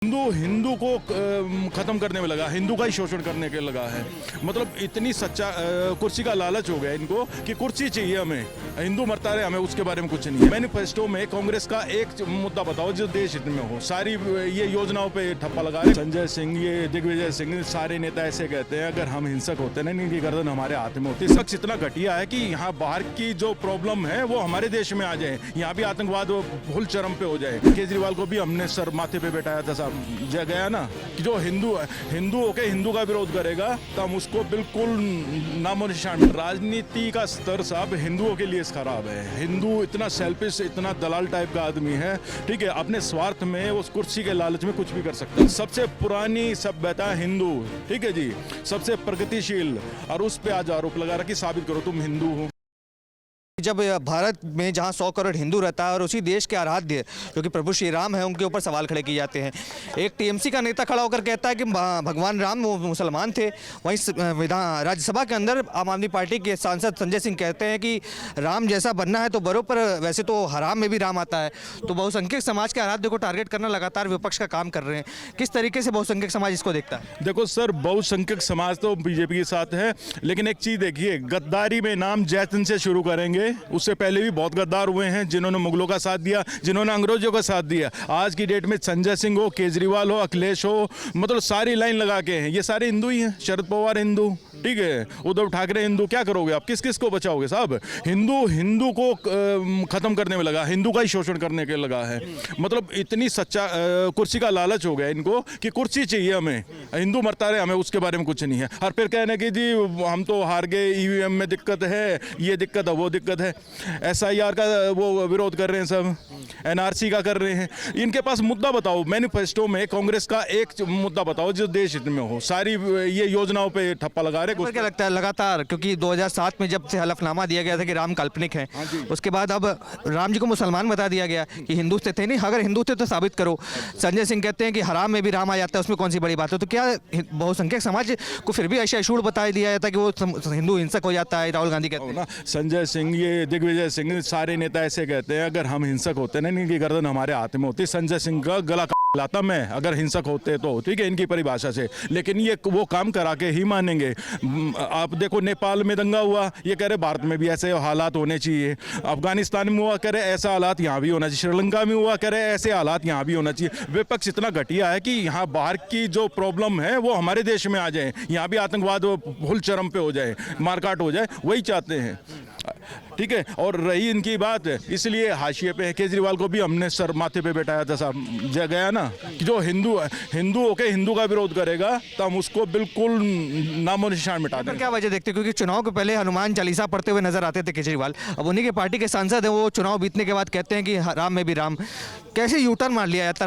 हिंदू हिंदू को खत्म करने में लगा, हिंदू का ही शोषण करने के लगा है। मतलब इतनी सच्चा कुर्सी का लालच हो गया इनको कि कुर्सी चाहिए हमें, हिंदू मरता रहे, हमें उसके बारे में कुछ नहीं है। मैनिफेस्टो में कांग्रेस का एक मुद्दा बताओ जो देश हित में हो, सारी ये योजनाओं पे ठप्पा लगा रहे। संजय सिंह, ये दिग्विजय सिंह, सारे नेता ऐसे कहते हैं अगर हम हिंसक होते ना, इनकी गर्दन हमारे हाथ में होती। शख्स इतना घटिया है कि यहाँ बाहर की जो प्रॉब्लम है वो हमारे देश में आ जाए, यहाँ भी आतंकवाद फुल चरम पे हो जाए। केजरीवाल को भी हमने सर माथे पे बैठाया था, गया ना कि जो हिंदू होके हिंदू का विरोध करेगा तो हम उसको बिल्कुल नामो निशान। राजनीति का स्तर साहब हिंदुओं के लिए खराब है। हिंदू इतना सेल्फिश, इतना दलाल टाइप का आदमी है, ठीक है, अपने स्वार्थ में उस कुर्सी के लालच में कुछ भी कर सकता है। सबसे पुरानी सभ्यता हिंदू, ठीक है जी, सबसे प्रगतिशील, और उस पे आज आरोप लगा रहा कि साबित करो तुम हिंदू हो। जब भारत में जहां 100 करोड़ हिंदू रहता है और उसी देश के आराध्य जो कि प्रभु श्री राम है, उनके ऊपर सवाल खड़े किए जाते हैं। एक टीएमसी का नेता खड़ा होकर कहता है कि भगवान राम वो मुसलमान थे। वहीं विधान राज्यसभा के अंदर आम आदमी पार्टी के सांसद संजय सिंह कहते हैं कि राम जैसा बनना है तो बरो, पर वैसे तो हराम में भी राम आता है। तो बहुसंख्यक समाज के आराध्य को टारगेट करना लगातार विपक्ष का काम कर रहे हैं। किस तरीके से बहुसंख्यक समाज इसको देखता है? देखो सर, बहुसंख्यक समाज तो बीजेपी के साथ है, लेकिन एक चीज देखिए, गद्दारी में नाम जैतन से शुरू करेंगे। उससे पहले भी बहुत गद्दार हुए हैं जिन्होंने मुगलों का साथ दिया, जिन्होंने अंग्रेजों का साथ दिया। आज की डेट में संजय सिंह हो, केजरीवाल हो, अखिलेश हो, मतलब सारी लाइन लगा के हैं, ये सारे हिंदू ही हैं। शरद पवार हिंदू, ठीक है, उद्धव ठाकरे हिंदू। क्या करोगे आप, किस किस को बचाओगे साहब? हिंदू को खत्म करने में लगा, हिंदू का ही शोषण करने के लगा है। मतलब इतनी सच्चा कुर्सी का लालच हो गया इनको कि कुर्सी चाहिए हमें, हिंदू मरता रहे, हमें उसके बारे में कुछ नहीं है। और फिर कहने की जी हम तो हार गए, ईवीएम में दिक्कत है, ये दिक्कत है, वो दिक्कत है। SIR का वो विरोध कर रहे हैं, सब NRC का कर रहे हैं। इनके पास मुद्दा बताओ, मैनिफेस्टो में कांग्रेस का एक मुद्दा बताओ जो देश हित में हो, सारी ये योजनाओं पे ठप्पा लगा रहे। क्या लगता है लगातार, क्योंकि 2007 में जब से हलफनामा दिया गया था कि राम काल्पनिक है, उसके बाद अब राम जी को मुसलमान बता दिया गया कि हिंदू थे नहीं, अगर हिंदू थे तो साबित करो। संजय सिंह कहते हैं कि हराम में भी राम आ जाता है, उसमें कौन सी बड़ी बात है? तो क्या बहुसंख्यक समाज को फिर भी ऐसा इशूर बता दिया जाता है कि वो हिंदू हिंसक हो जाता है? राहुल गांधी कहते हैं। संजय सिंह, ये दिग्विजय सिंह, सारे नेता ऐसे कहते हैं अगर हम हिंसक होते ना, इनकी गर्दन हमारे हाथ में होती। संजय सिंह का गला लाता मैं अगर हिंसक होते तो, ठीक है, इनकी परिभाषा से। लेकिन ये वो काम करा के ही मानेंगे। आप देखो, नेपाल में दंगा हुआ, ये कह रहे भारत में भी ऐसे हालात होने चाहिए। अफगानिस्तान में हुआ, कह रहे ऐसा हालात यहाँ भी होना चाहिए। श्रीलंका में हुआ, कह रहे ऐसे हालात यहाँ भी होना चाहिए। विपक्ष इतना घटिया है कि यहाँ बाहर की जो प्रॉब्लम है वो हमारे देश में आ जाए, यहाँ भी आतंकवाद फुल चरम पे हो जाए, मारकाट हो जाए, वही चाहते हैं, ठीक है। और रही इनकी बात, इसलिए हाशिए पे है। केजरीवाल को भी हमने सर माथे पे बैठाया था साहब, गया ना कि जो हिंदू होके हिंदू का विरोध करेगा तो हम उसको बिल्कुल नामो निशान मिटा देंगे। क्या वजह देखते, क्योंकि चुनाव के पहले हनुमान चालीसा पढ़ते हुए नजर आते थे केजरीवाल, अब उन्हीं के पार्टी के सांसद हैं, वो चुनाव बीतने के बाद कहते हैं कि राम में भी राम। कैसे यूटर्न मार लिया जाता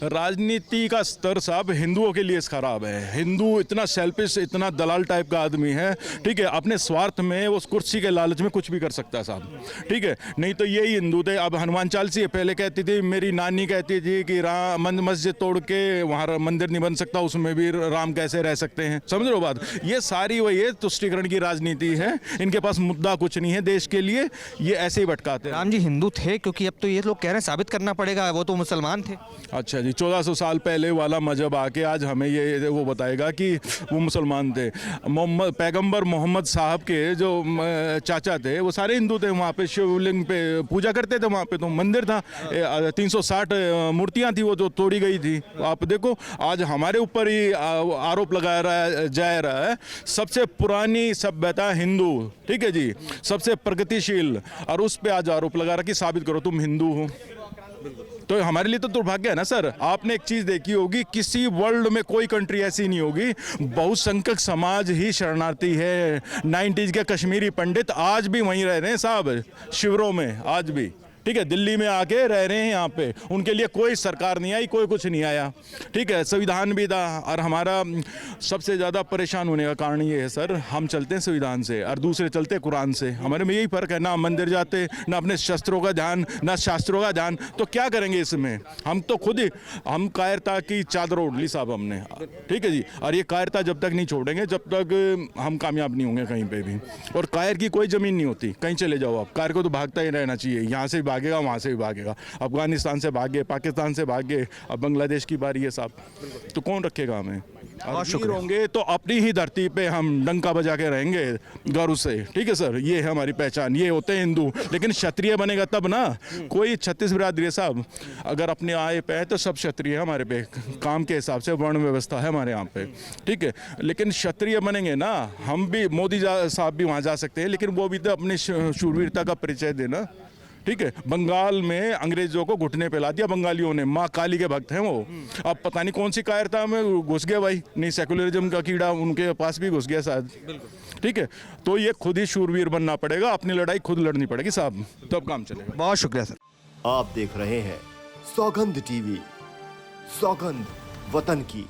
राजनीति का स्तर साहब हिंदुओं के लिए खराब है। हिंदू इतना सेल्फिश, इतना दलाल टाइप का आदमी है, ठीक है, अपने स्वार्थ में उस कुर्सी के लालच में कुछ भी कर सकता है साहब, ठीक है। नहीं तो यही हिंदू थे। अब हनुमान चालीसा पहले कहती थी, मेरी नानी कहती थी कि राम मस्जिद तोड़ के वहाँ मंदिर नहीं बन सकता, उसमें भी राम कैसे रह सकते हैं, समझ लो बात। ये सारी वही है, तुष्टीकरण की राजनीति है। इनके पास मुद्दा कुछ नहीं है देश के लिए, ये ऐसे ही भटकाते हैं। राम जी हिंदू थे, क्योंकि अब तो ये लोग कह रहे हैं साबित करना पड़ेगा, वो तो मुसलमान थे। अच्छा जी, 1400 साल पहले वाला मजहब आके आज हमें ये वो बताएगा कि वो मुसलमान थे। पैगंबर मोहम्मद साहब के जो चाचा थे वो सारे हिंदू थे। वहाँ पे शिवलिंग पे पूजा करते थे, वहाँ पे तो मंदिर था, 360 मूर्तियाँ थी वो जो तोड़ी गई थी। आप देखो, आज हमारे ऊपर ही आरोप लगाया जा रहा है। सबसे पुरानी सभ्यता हिंदू, ठीक है जी, सबसे प्रगतिशील, और उस पे आज आरोप लगा रहा कि साबित करो तुम हिंदू हो। तो हमारे लिए तो दुर्भाग्य है ना सर। आपने एक चीज देखी होगी, किसी वर्ल्ड में कोई कंट्री ऐसी नहीं होगी, बहुसंख्यक समाज ही शरणार्थी है। 90s के कश्मीरी पंडित आज भी वहीं रह रहे हैं साहब, शिविरों में आज भी, ठीक है, दिल्ली में आके रह रहे हैं यहाँ पे। उनके लिए कोई सरकार नहीं आई, कोई कुछ नहीं आया, ठीक है। संविधान भी था, और हमारा सबसे ज़्यादा परेशान होने का कारण ये है सर, हम चलते हैं संविधान से और दूसरे चलते हैं कुरान से। हमारे में यही फ़र्क है, ना मंदिर जाते, ना अपने शस्त्रों का ध्यान, ना शास्त्रों का ध्यान। तो क्या करेंगे इसमें? हम तो खुद ही, हम कायरता की चादर ओढ़ ली साहब हमने, ठीक है जी। और ये कायरता जब तक नहीं छोड़ेंगे, जब तक हम कामयाब नहीं होंगे कहीं पर भी। और कायर की कोई ज़मीन नहीं होती, कहीं चले जाओ आप, कायर को तो भागता ही रहना चाहिए, यहाँ से भाग भागेगा, वहाँ से भी भागेगा। अफगानिस्तान से भागे, पाकिस्तान से भागे, अब बांग्लादेश की बारी है साहब, तो कौन रखेगा हमें? बहुत वीर शुक्रिया। होंगे तो अपनी ही धरती पे हम डंका बजा के रहेंगे गर्व से, ठीक है सर, ये है हमारी पहचान। ये होते हैं हिंदू, लेकिन क्षत्रिय बनेगा तब ना। कोई 36 बिरादरी है साहब, अगर अपने आए पे है तो सब क्षत्रिय है हमारे पे, काम के हिसाब से वर्ण व्यवस्था है हमारे यहाँ पे, ठीक है। लेकिन क्षत्रिय बनेंगे ना, हम भी, मोदी साहब भी वहाँ जा सकते हैं, लेकिन वो भी तो अपनी शूरवीरता का परिचय देना, ठीक है। बंगाल में अंग्रेजों को घुटने पे ला दिया बंगालियों ने, माँ काली के भक्त हैं वो। अब पता नहीं कौन सी कायरता में घुस गया भाई, नहीं सेकुलरिज्म का कीड़ा उनके पास भी घुस गया शायद, ठीक है। तो ये खुद ही शूरवीर बनना पड़ेगा, अपनी लड़ाई खुद लड़नी पड़ेगी साहब, तब काम चलेगा। बहुत शुक्रिया सर। आप देख रहे हैं सौगंध टीवी, सौगंध वतन की।